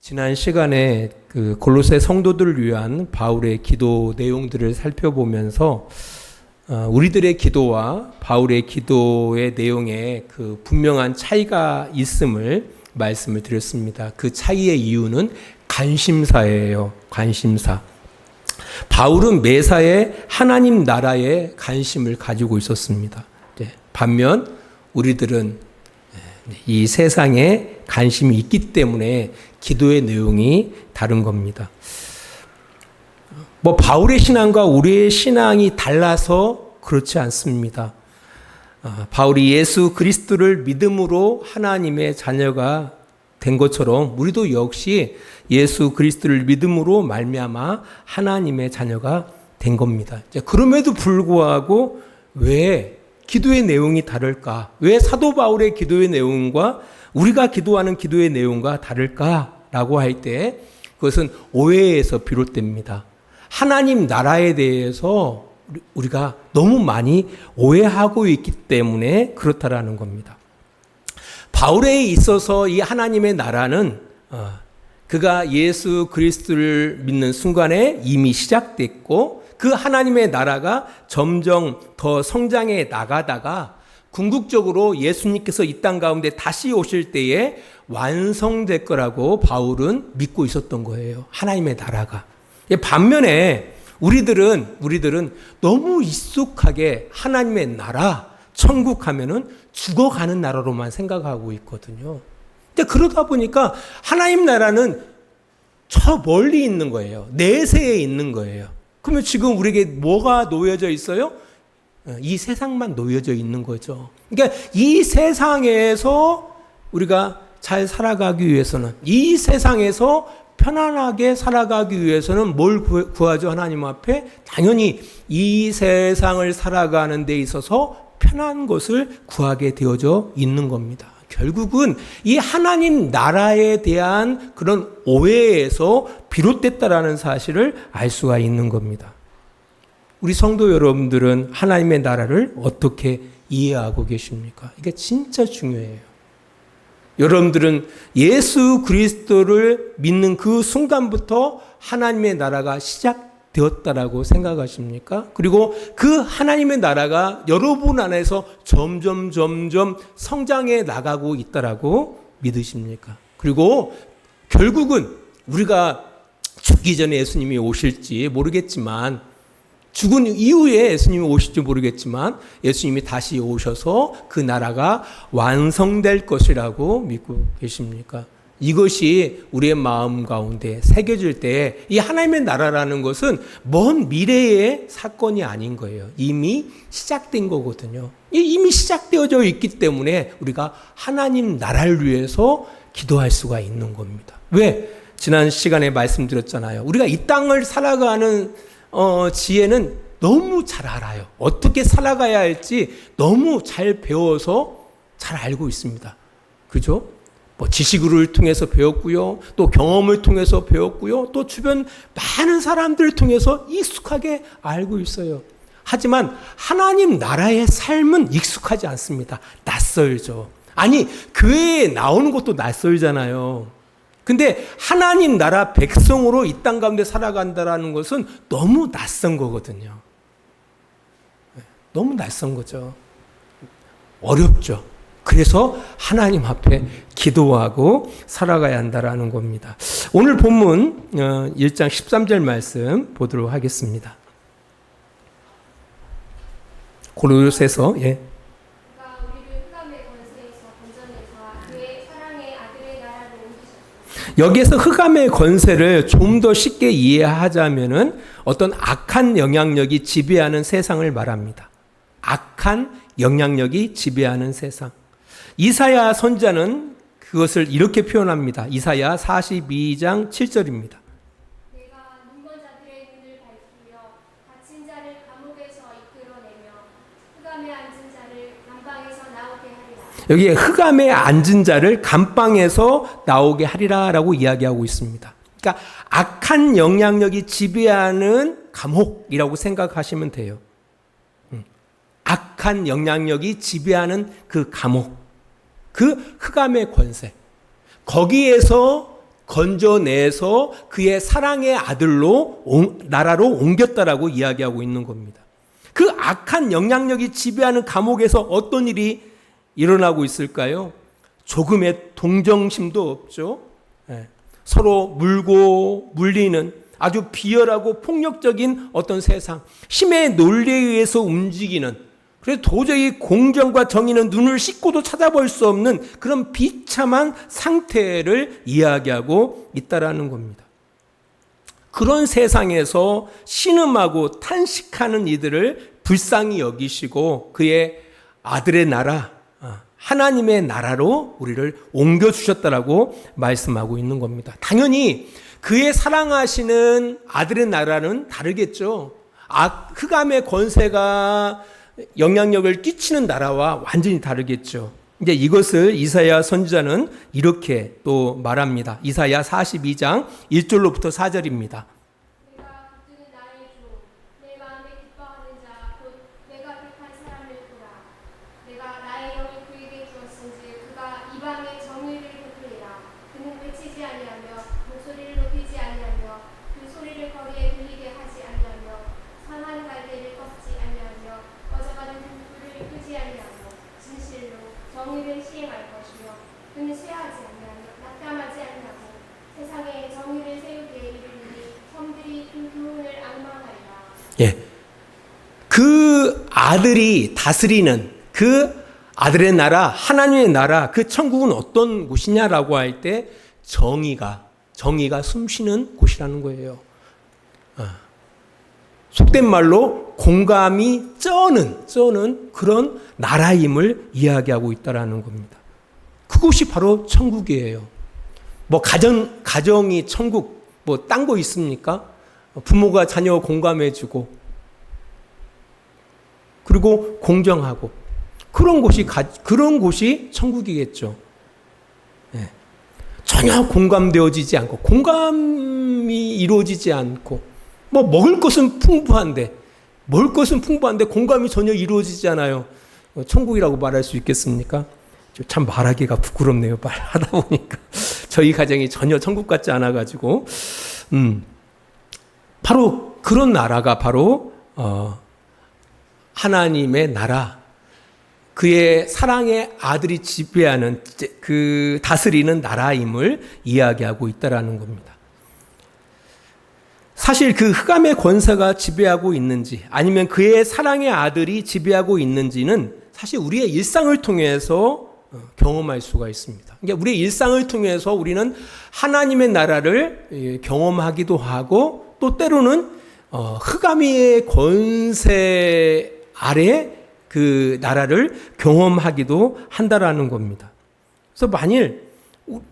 지난 시간에 그 골로새 성도들을 위한 바울의 기도 내용들을 살펴보면서 우리들의 기도와 바울의 기도의 내용에 그 분명한 차이가 있음을 말씀을 드렸습니다. 그 차이의 이유는 관심사예요. 관심사. 바울은 매사에 하나님 나라에 관심을 가지고 있었습니다. 반면 우리들은 이 세상에 관심이 있기 때문에 기도의 내용이 다른 겁니다. 바울의 신앙과 우리의 신앙이 달라서 그렇지 않습니다. 바울이 예수 그리스도를 믿음으로 하나님의 자녀가 된 것처럼 우리도 역시 예수 그리스도를 믿음으로 말미암아 하나님의 자녀가 된 겁니다. 그럼에도 불구하고 왜 기도의 내용이 다를까? 왜 사도 바울의 기도의 내용과 우리가 기도하는 기도의 내용과 다를까라고 할 때 그것은 오해에서 비롯됩니다. 하나님 나라에 대해서 우리가 너무 많이 오해하고 있기 때문에 그렇다라는 겁니다. 바울에 있어서 이 하나님의 나라는 그가 예수 그리스도를 믿는 순간에 이미 시작됐고 그 하나님의 나라가 점점 더 성장해 나가다가 궁극적으로 예수님께서 이 땅 가운데 다시 오실 때에 완성될 거라고 바울은 믿고 있었던 거예요. 하나님의 나라가. 반면에 우리들은 너무 익숙하게 하나님의 나라, 천국 하면은 죽어가는 나라로만 생각하고 있거든요. 근데 그러다 보니까 하나님 나라는 저 멀리 있는 거예요. 내세에 있는 거예요. 그러면 지금 우리에게 뭐가 놓여져 있어요? 이 세상만 놓여져 있는 거죠. 그러니까 이 세상에서 우리가 잘 살아가기 위해서는, 이 세상에서 편안하게 살아가기 위해서는 뭘 구하죠? 하나님 앞에? 당연히 이 세상을 살아가는 데 있어서 편한 것을 구하게 되어져 있는 겁니다. 결국은 이 하나님 나라에 대한 그런 오해에서 비롯됐다라는 사실을 알 수가 있는 겁니다. 우리 성도 여러분들은 하나님의 나라를 어떻게 이해하고 계십니까? 이게 진짜 중요해요. 여러분들은 예수 그리스도를 믿는 그 순간부터 하나님의 나라가 시작되었다라고 생각하십니까? 그리고 그 하나님의 나라가 여러분 안에서 점점 성장해 나가고 있다라고 믿으십니까? 그리고 결국은 우리가 죽기 전에 예수님이 오실지 모르겠지만 죽은 이후에 예수님이 오실지 모르겠지만 예수님이 다시 오셔서 그 나라가 완성될 것이라고 믿고 계십니까? 이것이 우리의 마음 가운데 새겨질 때 이 하나님의 나라라는 것은 먼 미래의 사건이 아닌 거예요. 이미 시작된 거거든요. 이미 시작되어져 있기 때문에 우리가 하나님 나라를 위해서 기도할 수가 있는 겁니다. 왜? 지난 시간에 말씀드렸잖아요. 우리가 이 땅을 살아가는 지혜는 너무 잘 알아요. 어떻게 살아가야 할지 너무 잘 배워서 잘 알고 있습니다. 그죠? 지식을 통해서 배웠고요. 또 경험을 통해서 배웠고요. 또 주변 많은 사람들을 통해서 익숙하게 알고 있어요. 하지만 하나님 나라의 삶은 익숙하지 않습니다. 낯설죠. 아니, 교회에 나오는 것도 낯설잖아요. 근데 하나님 나라 백성으로 이 땅 가운데 살아간다는 것은 너무 낯선 거거든요. 너무 낯선 거죠. 어렵죠. 그래서 하나님 앞에 기도하고 살아가야 한다는 겁니다. 오늘 본문 1장 13절 말씀 보도록 하겠습니다. 고로새서 여기에서 흑암의 권세를 좀 더 쉽게 이해하자면은 어떤 악한 영향력이 지배하는 세상을 말합니다. 악한 영향력이 지배하는 세상. 이사야 선지자는 그것을 이렇게 표현합니다. 이사야 42장 7절입니다. 내가 눈먼 자들의 눈을 밝히며 갇힌 자를 감옥에서 이끌어내며 흑암에 앉은 자를 감방에서 나오게 하리라. 여기에 흑암에 앉은 자를 감방에서 나오게 하리라라고 이야기하고 있습니다. 그러니까 악한 영향력이 지배하는 감옥이라고 생각하시면 돼요. 악한 영향력이 지배하는 그 감옥, 그 흑암의 권세, 거기에서 건져내서 그의 사랑의 아들로 나라로 옮겼다라고 이야기하고 있는 겁니다. 그 악한 영향력이 지배하는 감옥에서 어떤 일이 일어나고 있을까요? 조금의 동정심도 없죠. 서로 물고 물리는 아주 비열하고 폭력적인 어떤 세상, 힘의 논리에 의해서 움직이는, 그래서 도저히 공정과 정의는 눈을 씻고도 찾아볼 수 없는 그런 비참한 상태를 이야기하고 있다라는 겁니다. 그런 세상에서 신음하고 탄식하는 이들을 불쌍히 여기시고 그의 아들의 나라, 하나님의 나라로 우리를 옮겨주셨다라고 말씀하고 있는 겁니다. 당연히 그의 사랑하시는 아들의 나라는 다르겠죠. 흑암의 권세가 영향력을 끼치는 나라와 완전히 다르겠죠. 이제 이것을 이사야 선지자는 이렇게 또 말합니다. 이사야 42장 1절로부터 4절입니다. 내가 붙드는 나의 종, 내 마음에 기뻐하는 자, 곧 내가 택한 사람을 보라. 내가 나의 영을 그에게 주었은지 그가 이방의 정의를 베풀리라. 그는 외치지 아니하며 목소리를 높이지 아니하며 그 소리를 거리에 들리게 하지 아니하며 상한 갈대를 꺾지 아니하며 꺼져가는 불을 끄지 아니하며 진실로 정의를 시행할 것이며 그는 쇠하지 아니하며 낙담하지 아니하고 세상에 정의를 세우게 이르리니 섬들이 그 교훈을 앙망하리라. 예. 그 아들이 다스리는 그 아들의 나라, 하나님의 나라, 그 천국은 어떤 곳이냐라고 할 때 정의가 숨쉬는 곳이라는 거예요. 속된 말로 공감이 쩌는 그런 나라임을 이야기하고 있다라는 겁니다. 그곳이 바로 천국이에요. 뭐 가정이 천국, 뭐 딴 거 있습니까? 부모가 자녀 공감해주고, 그리고 공정하고, 그런 곳이 천국이겠죠. 네. 전혀 공감되어지지 않고, 공감이 이루어지지 않고, 뭐 먹을 것은 풍부한데 공감이 전혀 이루어지지 않아요. 천국이라고 말할 수 있겠습니까? 참 말하기가 부끄럽네요. 말하다 보니까 저희 가정이 전혀 천국 같지 않아가지고, 바로 그런 나라가 바로 하나님의 나라, 그의 사랑의 아들이 지배하는 그 다스리는 나라임을 이야기하고 있다라는 겁니다. 사실 그 흑암의 권세가 지배하고 있는지 아니면 그의 사랑의 아들이 지배하고 있는지는 사실 우리의 일상을 통해서 경험할 수가 있습니다. 그러니까 우리의 일상을 통해서 우리는 하나님의 나라를 경험하기도 하고 또 때로는 흑암의 권세 아래 그 나라를 경험하기도 한다라는 겁니다. 그래서 만일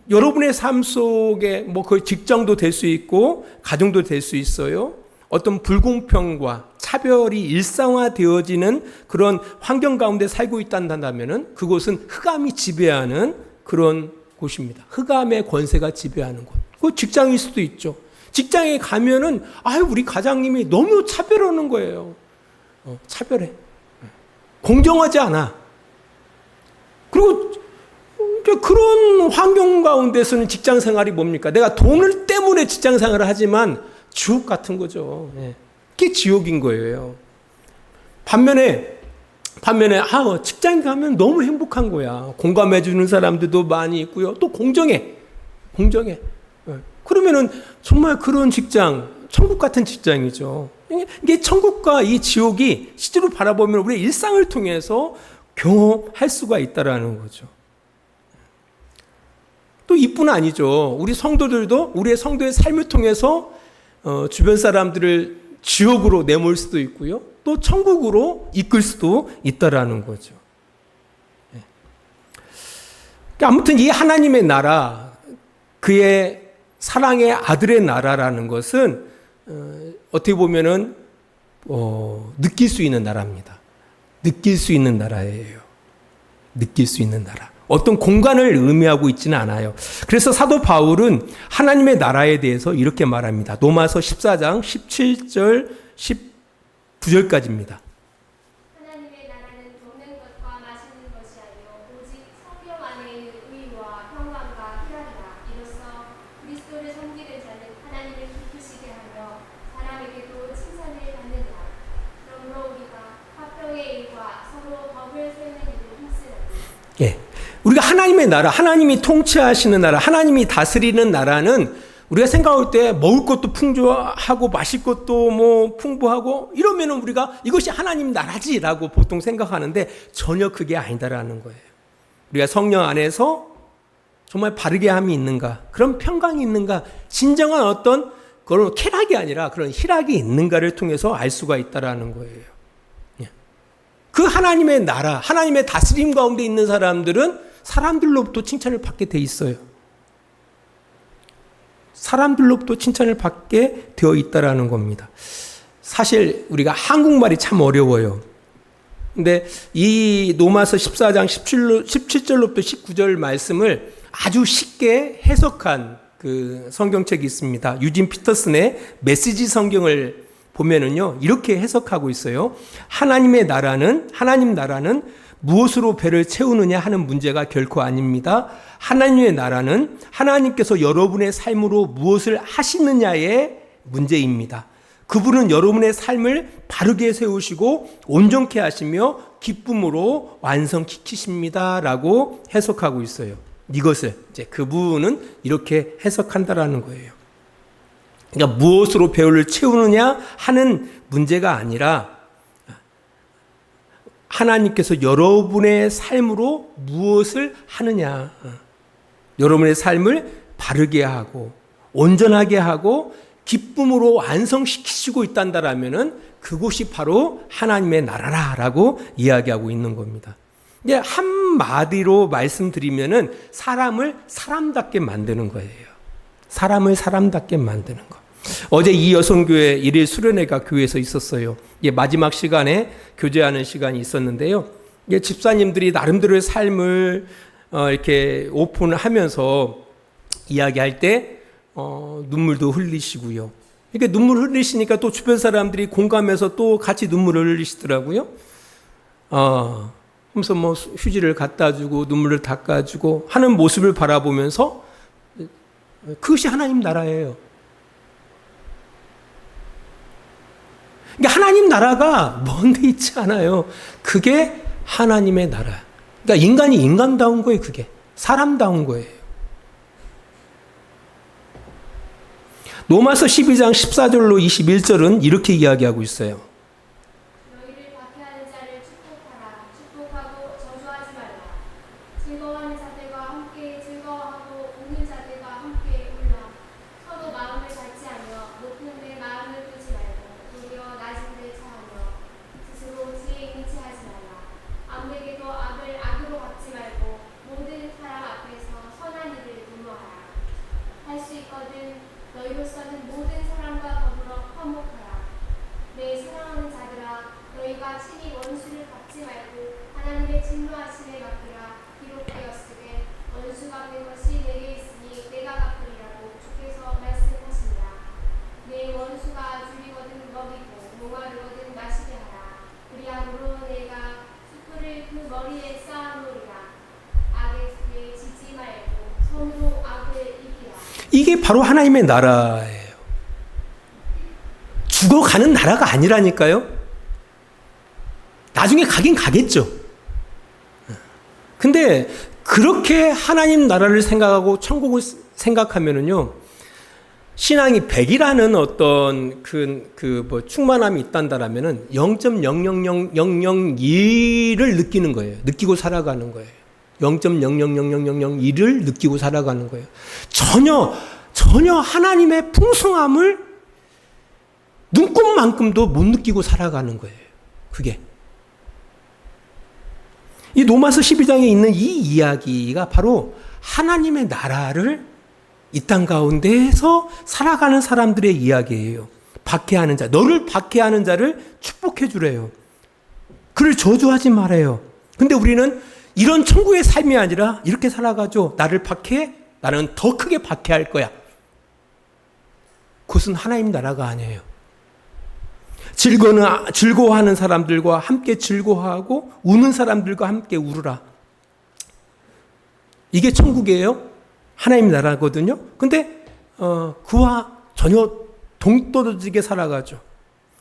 여러분의 삶 속에 뭐 그 직장도 될 수 있고 가정도 될 수 있어요. 어떤 불공평과 차별이 일상화되어지는 그런 환경 가운데 살고 있다면은 그곳은 흑암이 지배하는 그런 곳입니다. 흑암의 권세가 지배하는 곳. 그 직장일 수도 있죠. 직장에 가면은 우리 과장님이 너무 차별하는 거예요. 차별해. 공정하지 않아. 그리고 그런 환경 가운데서는 직장 생활이 뭡니까? 내가 돈을 때문에 직장 생활을 하지만 지옥 같은 거죠. 그게 지옥인 거예요. 반면에 직장 가면 너무 행복한 거야. 공감해 주는 사람들도 많이 있고요. 또 공정해. 그러면은 정말 그런 직장, 천국 같은 직장이죠. 이게 천국과 이 지옥이 실제로 바라보면 우리의 일상을 통해서 경험할 수가 있다라는 거죠. 또 이뿐 아니죠. 우리 성도들도 우리의 성도의 삶을 통해서 주변 사람들을 지옥으로 내몰 수도 있고요. 또 천국으로 이끌 수도 있다라는 거죠. 아무튼 이 하나님의 나라, 그의 사랑의 아들의 나라라는 것은 어떻게 보면은 느낄 수 있는 나라입니다. 느낄 수 있는 나라예요. 느낄 수 있는 나라. 어떤 공간을 의미하고 있지는 않아요. 그래서 사도 바울은 하나님의 나라에 대해서 이렇게 말합니다. 로마서 14장 17절 19절까지입니다. 하나님의 나라는 먹는 것과 마시는 것이 아니요 오직 성령 안에 있는 의와 평안과 희락이라. 이로써 그리스도 하나님의 나라, 하나님이 통치하시는 나라, 하나님이 다스리는 나라는 우리가 생각할 때 먹을 것도 풍조하고 마실 것도 뭐 풍부하고 이러면은 우리가 이것이 하나님 나라지라고 보통 생각하는데 전혀 그게 아니다라는 거예요. 우리가 성령 안에서 정말 바르게 함이 있는가, 그런 평강이 있는가, 진정한 어떤 그런 쾌락이 아니라 그런 희락이 있는가를 통해서 알 수가 있다라는 거예요. 그 하나님의 나라, 하나님의 다스림 가운데 있는 사람들은 사람들로부터 칭찬을 받게 돼 있어요. 사람들로부터 칭찬을 받게 되어 있다라는 겁니다. 사실 우리가 한국말이 참 어려워요. 근데 이 로마서 14장 17절로부터 19절 말씀을 아주 쉽게 해석한 그 성경책이 있습니다. 유진 피터슨의 메시지 성경을 보면은요, 이렇게 해석하고 있어요. 하나님 나라는 무엇으로 배를 채우느냐 하는 문제가 결코 아닙니다. 하나님의 나라는 하나님께서 여러분의 삶으로 무엇을 하시느냐의 문제입니다. 그분은 여러분의 삶을 바르게 세우시고 온전케 하시며 기쁨으로 완성시키십니다. 라고 해석하고 있어요. 이것을 이제 그분은 이렇게 해석한다라는 거예요. 그러니까 무엇으로 배를 채우느냐 하는 문제가 아니라 하나님께서 여러분의 삶으로 무엇을 하느냐, 여러분의 삶을 바르게 하고 온전하게 하고 기쁨으로 완성시키시고 있단다라면은 그곳이 바로 하나님의 나라라고 이야기하고 있는 겁니다. 이제 한마디로 말씀드리면은 사람을 사람답게 만드는 거예요. 사람을 사람답게 만드는 거. 어제 이 여성교회 일일 수련회가 교회에서 있었어요. 마지막 시간에 교제하는 시간이 있었는데요. 집사님들이 나름대로의 삶을 이렇게 오픈하면서 이야기할 때 눈물도 흘리시고요. 이렇게 눈물 흘리시니까 또 주변 사람들이 공감해서 또 같이 눈물을 흘리시더라고요. 그래서 뭐 휴지를 갖다 주고 눈물을 닦아주고 하는 모습을 바라보면서 그것이 하나님 나라예요. 그러니까 하나님 나라가 먼데 있지 않아요. 그게 하나님의 나라. 그러니까 인간이 인간다운 거예요. 그게 사람다운 거예요. 로마서 12장 14절로 21절은 이렇게 이야기하고 있어요. 너희를 박해하는 자를 축복하라. 축복하고 저주하지 말라. 즐거워하는 자들과 함께 즐거워하고 웃는 자들과 함께 울라. 서로 마음을 같이 하며 높은 데 마음을 두지 말고 도리어 낮은 데 처하며 스스로 지혜 있는 체 하지 말라. 아무에게도 악을 악으로 갚지 말고 모든 사람 앞에서 선한 일을 분노하라. 할 수 있거든 너희로서는 모든 사람과 더불어 화목하라. 내 사랑하는 자들아, 너희가 친히 원수를 갚지 말고 하나님의 진노하심에 맡기라. 기록되었으되 원수 갚는 것이 내게 있으니 내가 갚으리라고 주께서 말씀하시니라. 내 원수가 줄이거든 먹이고 목마르거든 마시게 하라. 그리함으로 내가 수풀을 그 머리에 쌓아놓으리라. 악의 수에 지지 말고 손으로 악을 이기라. 이게 바로 하나님의 나라예요. 죽어가는 나라가 아니라니까요. 나중에 가긴 가겠죠. 근데 그렇게 하나님 나라를 생각하고 천국을 생각하면은요, 신앙이 100이라는 어떤 충만함이 있단다라면은 0.000001을 느끼는 거예요. 느끼고 살아가는 거예요. 0.000001을 느끼고 살아가는 거예요. 전혀 하나님의 풍성함을 눈꼽만큼도 못 느끼고 살아가는 거예요. 그게. 이 로마서 12장에 있는 이 이야기가 바로 하나님의 나라를 이 땅 가운데에서 살아가는 사람들의 이야기예요. 박해하는 자, 너를 박해하는 자를 축복해 주래요. 그를 저주하지 말아요. 근데 우리는 이런 천국의 삶이 아니라 이렇게 살아가죠. 나를 박해? 나는 더 크게 박해할 거야. 그것은 하나님 나라가 아니에요. 즐거워하는 사람들과 함께 즐거워하고 우는 사람들과 함께 울으라. 이게 천국이에요. 하나님 나라거든요. 근데 그와 전혀 동떨어지게 살아가죠.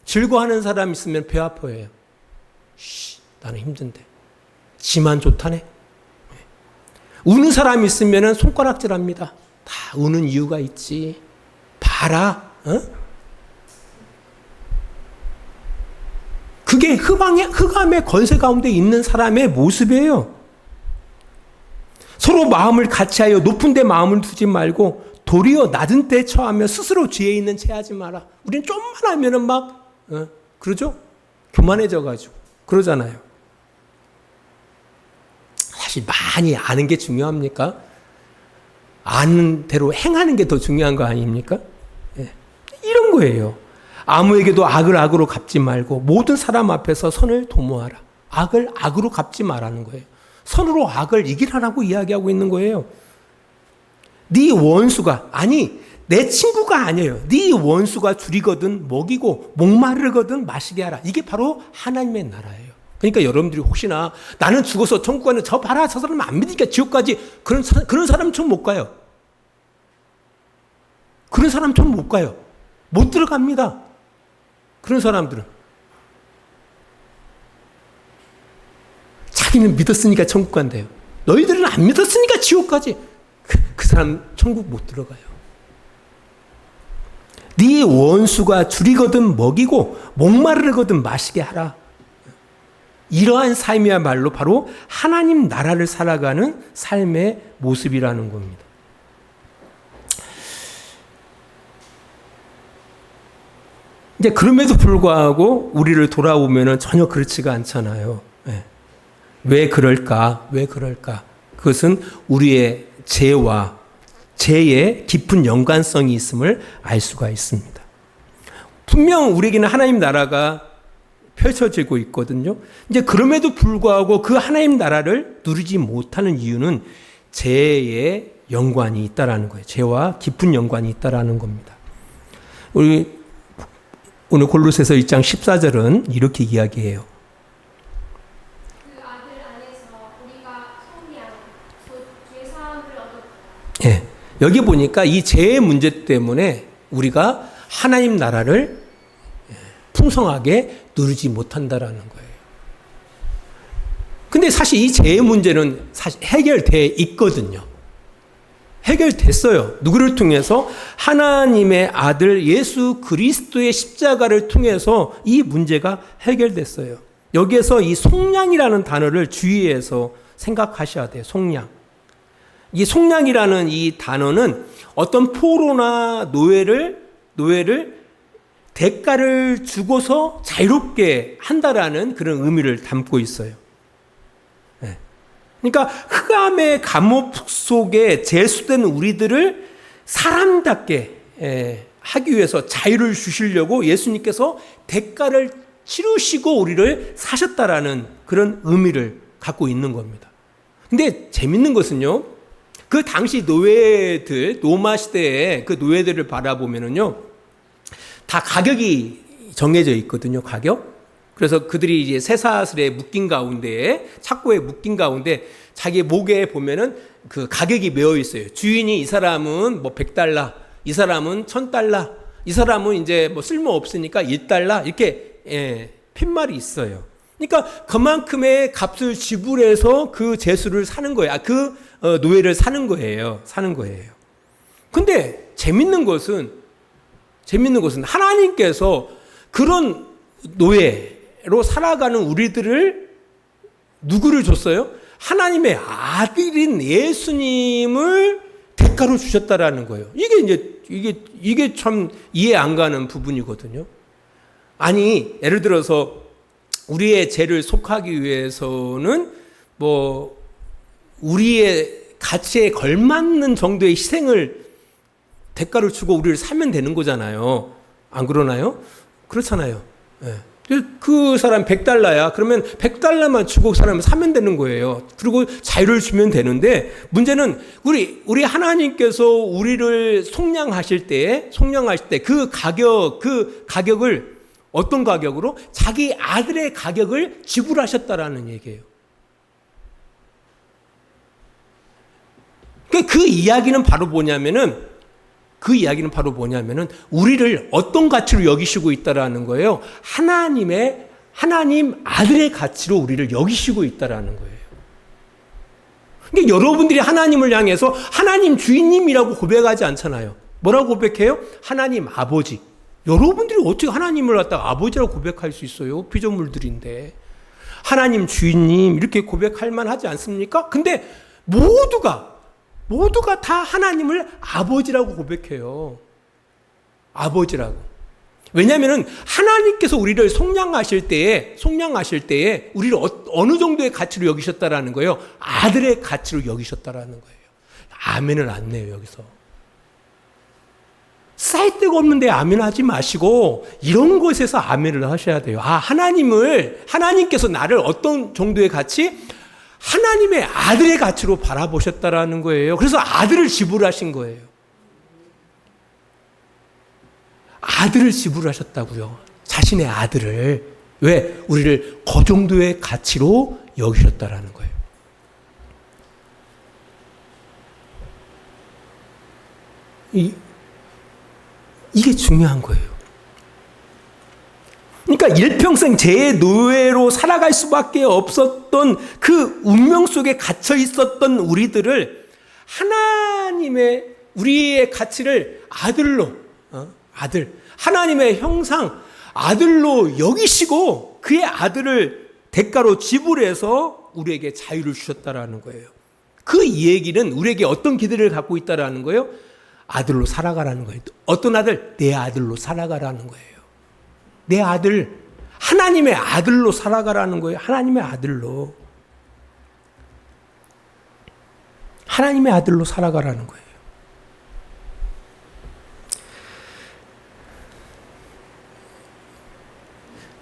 즐거워하는 사람 있으면 배 아파해요. 나는 힘든데. 지만 좋다네. 우는 사람이 있으면 손가락질합니다. 다 우는 이유가 있지. 봐라. 어? 그게 흑암의 권세 가운데 있는 사람의 모습이에요. 서로 마음을 같이하여 높은 데 마음을 두지 말고 도리어 낮은 데 처하며 스스로 지혜 있는 채 하지 마라. 우리는 좀만 하면은 막 그러죠? 교만해져가지고 그러잖아요. 사실 많이 아는 게 중요합니까? 아는 대로 행하는 게 더 중요한 거 아닙니까? 예. 이런 거예요. 아무에게도 악을 악으로 갚지 말고 모든 사람 앞에서 선을 도모하라. 악을 악으로 갚지 말라는 거예요. 선으로 악을 이기라라고 이야기하고 있는 거예요. 네 원수가, 아니 내 친구가 아니에요. 네 원수가 줄이거든 먹이고 목마르거든 마시게 하라. 이게 바로 하나님의 나라예요. 그러니까 여러분들이 혹시나 나는 죽어서 천국 가는 저 봐라 저 사람 안 믿으니까 지옥까지 그런 사람 전 못 가요. 그런 사람 전 못 가요. 못 들어갑니다. 그런 사람들은 자기는 믿었으니까 천국 간대요. 너희들은 안 믿었으니까 지옥 가지. 그 사람 천국 못 들어가요. 네 원수가 줄이거든 먹이고 목마르거든 마시게 하라. 이러한 삶이야말로 바로 하나님 나라를 살아가는 삶의 모습이라는 겁니다. 이제 그럼에도 불구하고 우리를 돌아보면 전혀 그렇지가 않잖아요. 네. 왜 그럴까? 왜 그럴까? 그것은 우리의 죄의 깊은 연관성이 있음을 알 수가 있습니다. 분명 우리에게는 하나님 나라가 펼쳐지고 있거든요. 이제 그럼에도 불구하고 그 하나님 나라를 누리지 못하는 이유는 죄의 연관이 있다라는 거예요. 죄와 깊은 연관이 있다라는 겁니다. 우리 오늘 골로새서 1장 14절은 이렇게 이야기해요. 그 아들 안에서 우리가 속량 곧 죄사함을 얻었다. 예, 여기 보니까 이 죄의 문제 때문에 우리가 하나님 나라를 풍성하게 누리지 못한다라는 거예요. 근데 사실 이 죄의 문제는 사실 해결돼 있거든요. 해결됐어요. 누구를 통해서? 하나님의 아들 예수 그리스도의 십자가를 통해서 이 문제가 해결됐어요. 여기에서 이 속량이라는 단어를 주의해서 생각하셔야 돼요. 속량. 이 속량이라는 이 단어는 어떤 포로나 노예를 대가를 주고서 자유롭게 한다라는 그런 의미를 담고 있어요. 네. 그러니까 흑암의 감옥 속에 제수된 우리들을 사람답게 하기 위해서 자유를 주시려고 예수님께서 대가를 치르시고 우리를 사셨다라는 그런 의미를 갖고 있는 겁니다. 근데 재밌는 것은요, 그 당시 노예들, 로마 시대의 그 노예들을 바라보면은요, 다 가격이 정해져 있거든요, 가격. 그래서 그들이 이제 쇠사슬에 묶인 가운데, 착고에 묶인 가운데 자기 목에 보면은 그 가격이 매어 있어요. 주인이 이 사람은 뭐 100달러, 이 사람은 1000달러, 이 사람은 이제 뭐 쓸모 없으니까 1달러, 이렇게, 팻말이 있어요. 그러니까 그만큼의 값을 지불해서 그 제수를 사는 거예요. 그 노예를 사는 거예요. 근데 재밌는 것은 하나님께서 그런 노예로 살아가는 우리들을 누구를 줬어요? 하나님의 아들인 예수님을 대가로 주셨다라는 거예요. 이게 참 이해 안 가는 부분이거든요. 아니, 예를 들어서 우리의 죄를 속하기 위해서는 뭐 우리의 가치에 걸맞는 정도의 희생을 대가를 주고 우리를 사면 되는 거잖아요. 안 그러나요? 그렇잖아요. 네. 그 사람 100달러야. 그러면 100달러만 주고 그 사람을 사면 되는 거예요. 그리고 자유를 주면 되는데, 문제는 우리 하나님께서 우리를 속량하실 때 그 가격을 어떤 가격으로? 자기 아들의 가격을 지불하셨다라는 얘기예요. 그 이야기는 바로 뭐냐면은 우리를 어떤 가치로 여기시고 있다라는 거예요. 하나님 아들의 가치로 우리를 여기시고 있다라는 거예요. 그러니까 여러분들이 하나님을 향해서 하나님 주인님이라고 고백하지 않잖아요. 뭐라고 고백해요? 하나님 아버지. 여러분들이 어떻게 하나님을 갖다가 아버지라고 고백할 수 있어요? 피조물들인데. 하나님 주인님 이렇게 고백할 만하지 않습니까? 근데 모두가 다 하나님을 아버지라고 고백해요. 아버지라고. 왜냐하면 하나님께서 우리를 속량하실 때에 우리를 어느 정도의 가치로 여기셨다라는 거예요. 아들의 가치로 여기셨다라는 거예요. 아멘을 안 내요, 여기서. 쌀데가 없는데 아멘 하지 마시고 이런 것에서 아멘을 하셔야 돼요. 하나님께서 나를 어떤 정도의 가치? 하나님의 아들의 가치로 바라보셨다라는 거예요. 그래서 아들을 지불하신 거예요. 아들을 지불하셨다고요. 자신의 아들을. 왜? 우리를 그 정도의 가치로 여기셨다라는 거예요. 이게 중요한 거예요. 그러니까 일평생 죄의 노예로 살아갈 수밖에 없었던 그 운명 속에 갇혀 있었던 우리들을 우리의 가치를 하나님의 형상, 아들로 여기시고 그의 아들을 대가로 지불해서 우리에게 자유를 주셨다라는 거예요. 그 얘기는 우리에게 어떤 기대를 갖고 있다라는 거예요? 아들로 살아가라는 거예요. 어떤 아들? 내 아들로 살아가라는 거예요. 내 아들, 하나님의 아들로 살아가라는 거예요. 하나님의 아들로. 하나님의 아들로 살아가라는 거예요.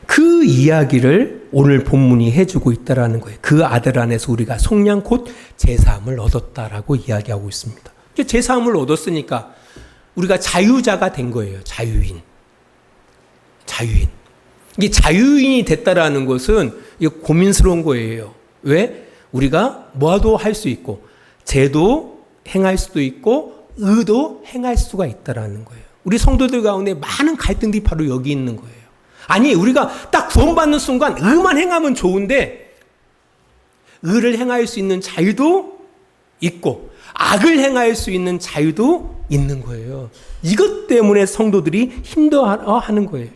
그 이야기를 오늘 본문이 해주고 있다라는 거예요. 그 아들 안에서 우리가 속량 곧 제사함을 얻었다라고 이야기하고 있습니다. 제사함을 얻었으니까 우리가 자유자가 된 거예요. 자유인. 이게 자유인이 됐다라는 것은 이게 고민스러운 거예요. 왜? 우리가 뭐도 할 수 있고 죄도 행할 수도 있고 의도 행할 수가 있다라는 거예요. 우리 성도들 가운데 많은 갈등들이 바로 여기 있는 거예요. 아니, 우리가 딱 구원받는 순간 의만 행하면 좋은데 의를 행할 수 있는 자유도 있고 악을 행할 수 있는 자유도 있는 거예요. 이것 때문에 성도들이 힘들어하는 거예요.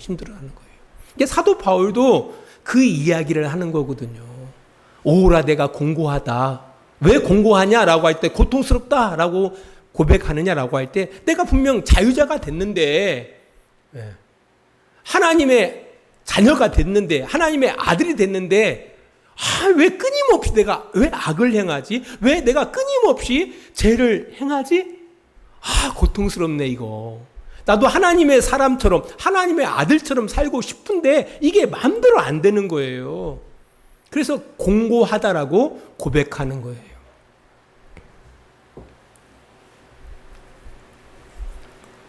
이게 사도 바울도 그 이야기를 하는 거거든요. 오라 내가 공고하다. 왜 공고하냐라고 할 때 고통스럽다라고 고백하느냐라고 할 때 내가 분명 자유자가 됐는데 하나님의 자녀가 됐는데 하나님의 아들이 됐는데 왜 끊임없이 내가 왜 악을 행하지? 왜 내가 끊임없이 죄를 행하지? 고통스럽네 이거. 나도 하나님의 사람처럼 하나님의 아들처럼 살고 싶은데 이게 마음대로 안 되는 거예요. 그래서 공고하다라고 고백하는 거예요.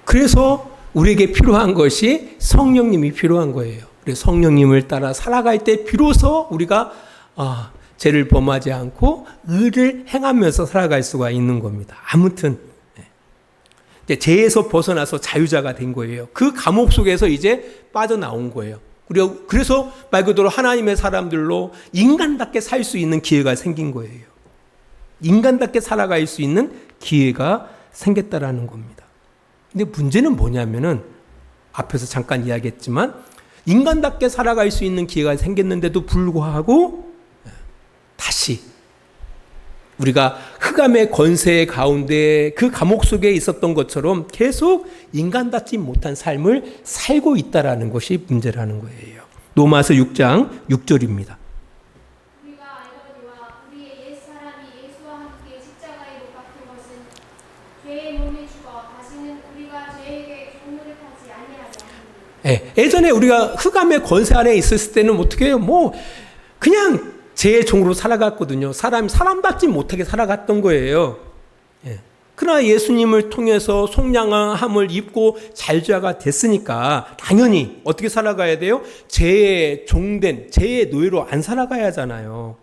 그래서 우리에게 필요한 것이 성령님이 필요한 거예요. 그래서 성령님을 따라 살아갈 때 비로소 우리가 죄를 범하지 않고 의를 행하면서 살아갈 수가 있는 겁니다. 아무튼 이제 죄에서 벗어나서 자유자가 된 거예요. 그 감옥 속에서 이제 빠져나온 거예요. 그래서 말 그대로 하나님의 사람들로 인간답게 살 수 있는 기회가 생긴 거예요. 인간답게 살아갈 수 있는 기회가 생겼다라는 겁니다. 근데 문제는 뭐냐면은 앞에서 잠깐 이야기했지만 인간답게 살아갈 수 있는 기회가 생겼는데도 불구하고 다시 우리가 흑암의 권세 가운데 그 감옥 속에 있었던 것처럼 계속 인간답지 못한 삶을 살고 있다라는 것이 문제라는 거예요. 로마서 6장 6절입니다. 우리가 알거니와 우리의 옛사람이 예수와 함께 십자가에 못 박힌 것은 죄의 몸에 죽어 다시는 우리가 죄에게 종노릇하지 아니하려. 예전에 우리가 흑암의 권세 안에 있었을 때는 어떻게 해요? 그냥 죄의 종으로 살아갔거든요. 사람답지 못하게 살아갔던 거예요. 그러나 예수님을 통해서 속량함을 입고 자유자가 됐으니까 당연히 어떻게 살아가야 돼요? 죄의 종된, 죄의 노예로 안 살아가야 하잖아요.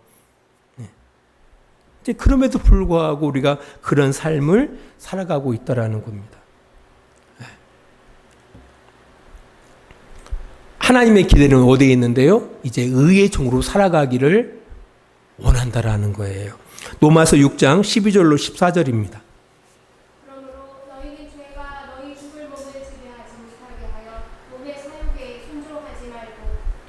그럼에도 불구하고 우리가 그런 삶을 살아가고 있다라는 겁니다. 하나님의 기대는 어디에 있는데요? 이제 의의 종으로 살아가기를 원한다라는 거예요. 로마서 6장 12절로 14절입니다. 그러므로 너희는 죄가 너희 죽을 몸을 지배하지 못하게 하여 몸의 사욕에 순종하지 말고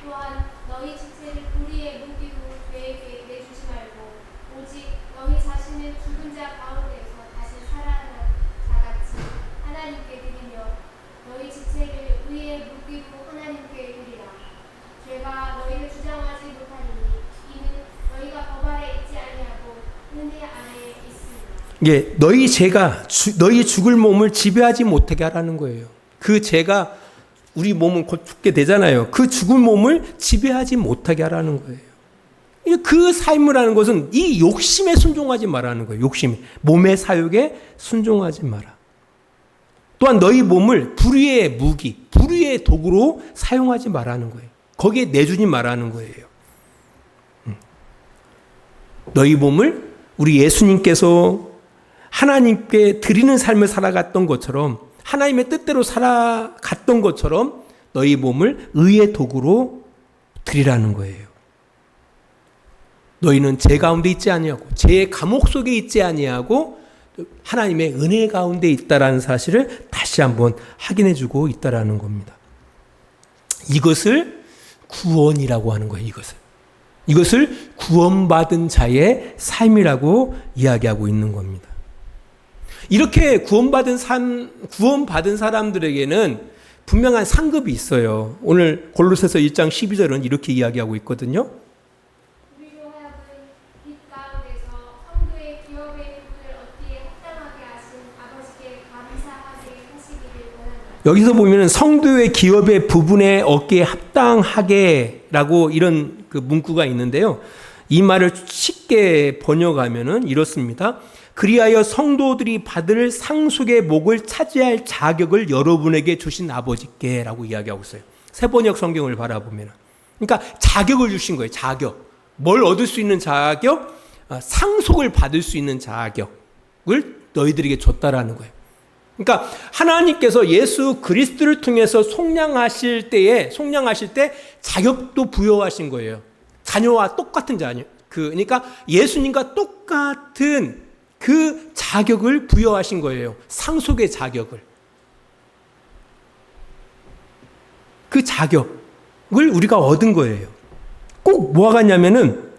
또한 너희 지체를 불의에 묶이고 죄에게 내주지 말고 오직 너희 자신을 죽은 자 가운데서 다시 살아난 자같이 하나님께 드리며 너희 지체를 의에 묶이고 하나님께 드리라. 죄가 너희를 주장하지 못하리니 이는 너희가 법 아래 있지 아니하고 은혜 아래에 있습니다. 예, 너희 죄가 너희 죽을 몸을 지배하지 못하게 하라는 거예요. 그 죄가 우리 몸은 곧 죽게 되잖아요. 그 죽을 몸을 지배하지 못하게 하라는 거예요. 그 삶을 하는 것은 이 욕심에 순종하지 말라는 거예요. 욕심, 몸의 사욕에 순종하지 마라. 또한 너희 몸을 불의의 무기, 불의의 도구로 사용하지 말라는 거예요. 거기에 내주지 말라는 거예요. 너희 몸을 우리 예수님께서 하나님께 드리는 삶을 살아갔던 것처럼, 하나님의 뜻대로 살아갔던 것처럼 너희 몸을 의의 도구로 드리라는 거예요. 너희는 죄 가운데 있지 아니하고 죄의 감옥 속에 있지 아니하고 하나님의 은혜 가운데 있다라는 사실을 다시 한번 확인해 주고 있다라는 겁니다. 이것을 구원이라고 하는 거예요. 이것을 구원받은 자의 삶이라고 이야기하고 있는 겁니다. 이렇게 구원받은 사람들에게는 분명한 상급이 있어요. 오늘 골로새서 1장 12절은 이렇게 이야기하고 있거든요. 우리로 하여금 빛 가운데서 성도의 기업의 부분을 얻기에 합당하게 하신 아버지께 감사하게 하시기를 원한다. 여기서 보면 성도의 기업의 부분에 얻기에 합당하게라고 이런 그 문구가 있는데요. 이 말을 쉽게 번역하면은 이렇습니다. 그리하여 성도들이 받을 상속의 목을 차지할 자격을 여러분에게 주신 아버지께라고 이야기하고 있어요. 세번역 성경을 바라보면. 그러니까 자격을 주신 거예요. 자격. 뭘 얻을 수 있는 자격? 상속을 받을 수 있는 자격을 너희들에게 줬다라는 거예요. 그러니까 하나님께서 예수 그리스도를 통해서 속량하실 때 자격도 부여하신 거예요. 자녀와 똑같은 자녀. 그러니까 예수님과 똑같은 그 자격을 부여하신 거예요. 상속의 자격을. 그 자격을 우리가 얻은 거예요. 꼭 뭐가 같냐면은,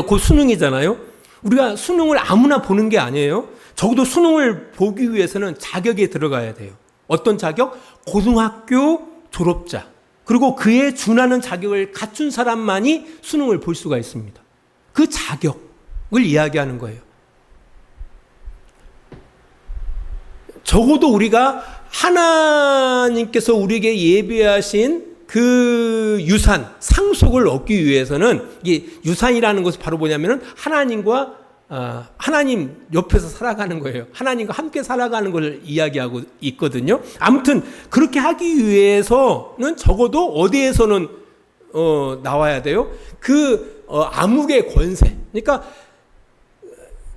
곧 수능이잖아요. 우리가 수능을 아무나 보는 게 아니에요. 적어도 수능을 보기 위해서는 자격에 들어가야 돼요. 어떤 자격? 고등학교 졸업자. 그리고 그에 준하는 자격을 갖춘 사람만이 수능을 볼 수가 있습니다. 그 자격을 이야기하는 거예요. 적어도 우리가 하나님께서 우리에게 예비하신 그 유산, 상속을 얻기 위해서는, 이게 유산이라는 것이 바로 뭐냐면은 하나님 옆에서 살아가는 거예요. 하나님과 함께 살아가는 걸 이야기하고 있거든요. 아무튼 그렇게 하기 위해서는 적어도 어디에서는 나와야 돼요? 암흑의 권세. 그러니까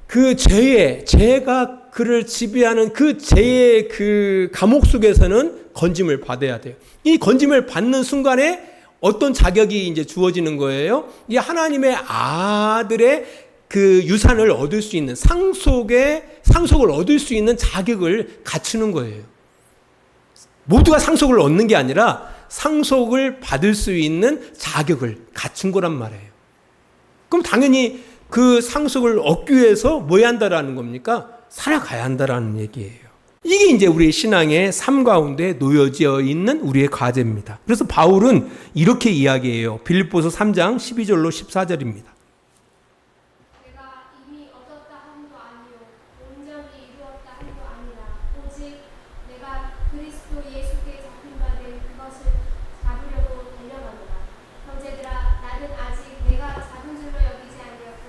그 죄가 그를 지배하는 그 죄의 그 감옥 속에서는 건짐을 받아야 돼요. 이 건짐을 받는 순간에 어떤 자격이 이제 주어지는 거예요? 이 하나님의 아들의 그 유산을 얻을 수 있는 상속을 얻을 수 있는 자격을 갖추는 거예요. 모두가 상속을 얻는 게 아니라 상속을 받을 수 있는 자격을 갖춘 거란 말이에요. 그럼 당연히 그 상속을 얻기 위해서 뭐 해야 한다라는 겁니까? 살아가야 한다라는 얘기예요. 이게 이제 우리의 신앙의 삶 가운데 놓여져 있는 우리의 과제입니다. 그래서 바울은 이렇게 이야기해요. 빌립보서 3장 12절로 14절입니다. 내가 이미 얻었다 함도 아니요 온전히 이루었다 함도 아니라 오직 내가 그리스도 예수께 잡힌 바 된 그것을 잡으려고 달려가노라. 형제들아 나는 아직 내가 잡은 줄로 여기지 아니하고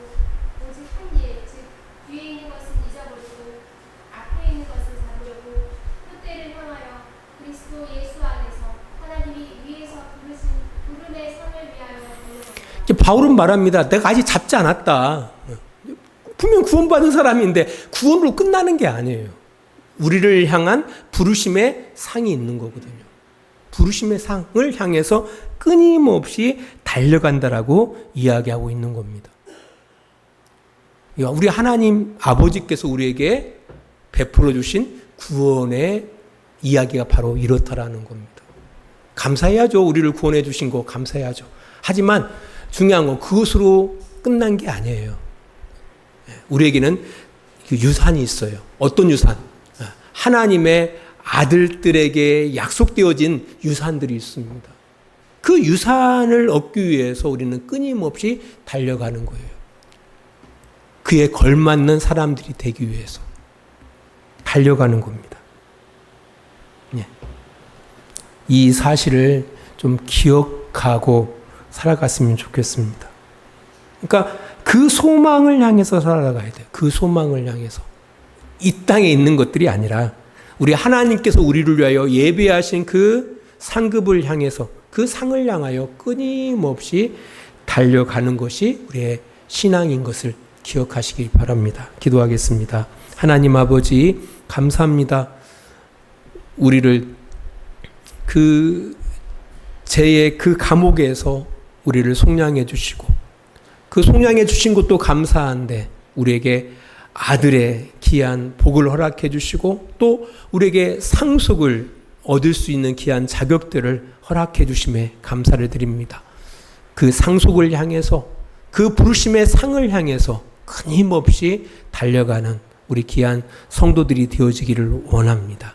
오직 한 일, 즉 뒤에 있는 것은 잊어버리고 앞에 있는 것을 잡으려고 표대를 향하여 그리스도 예수 안에서 하나님이 위에서 부르신 부름의 상을 위하여 달려간다. 바울은 말합니다. 내가 아직 잡지 않았다. 분명 구원받은 사람인데 구원으로 끝나는 게 아니에요. 우리를 향한 부르심의 상이 있는 거거든요. 부르심의 상을 향해서 끊임없이 달려간다라고 이야기하고 있는 겁니다. 우리 하나님 아버지께서 우리에게 베풀어 주신 구원의 이야기가 바로 이렇다라는 겁니다. 감사해야죠. 우리를 구원해 주신 거 감사해야죠. 하지만 중요한 건 그것으로 끝난 게 아니에요. 우리에게는 유산이 있어요. 어떤 유산? 하나님의 아들들에게 약속되어진 유산들이 있습니다. 그 유산을 얻기 위해서 우리는 끊임없이 달려가는 거예요. 그에 걸맞는 사람들이 되기 위해서 달려가는 겁니다. 이 사실을 좀 기억하고 살아갔으면 좋겠습니다. 그러니까 그 소망을 향해서 살아가야 돼요. 그 소망을 향해서. 이 땅에 있는 것들이 아니라 우리 하나님께서 우리를 위하여 예배하신 그 상급을 향해서, 그 상을 향하여 끊임없이 달려가는 것이 우리의 신앙인 것을 기억하시기 바랍니다. 기도하겠습니다. 하나님 아버지 감사합니다. 우리를 그 죄의 그 감옥에서 우리를 속량해 주시고, 그 속량해 주신 것도 감사한데 우리에게 아들의 귀한 복을 허락해 주시고, 또 우리에게 상속을 얻을 수 있는 귀한 자격들을 허락해 주심에 감사를 드립니다. 그 상속을 향해서, 그 부르심의 상을 향해서 끊임없이 달려가는 우리 귀한 성도들이 되어지기를 원합니다.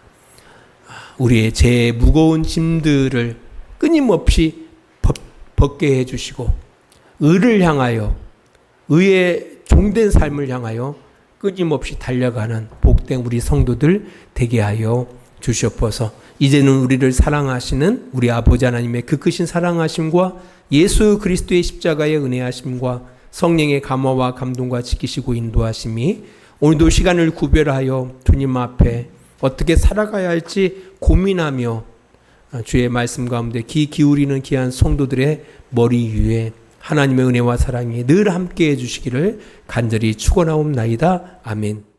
우리의 죄의 무거운 짐들을 끊임없이 벗게 해주시고, 의를 향하여, 의의 종된 삶을 향하여 끊임없이 달려가는 복된 우리 성도들 되게 하여 주시옵소서. 이제는 우리를 사랑하시는 우리 아버지 하나님의 그 크신 사랑하심과 예수 그리스도의 십자가의 은혜하심과 성령의 감화와 감동과 지키시고 인도하심이 오늘도 시간을 구별하여 주님 앞에 어떻게 살아가야 할지 고민하며 주의 말씀 가운데 귀 기울이는 귀한 성도들의 머리 위에 하나님의 은혜와 사랑이 늘 함께해 주시기를 간절히 축원하옵나이다. 아멘.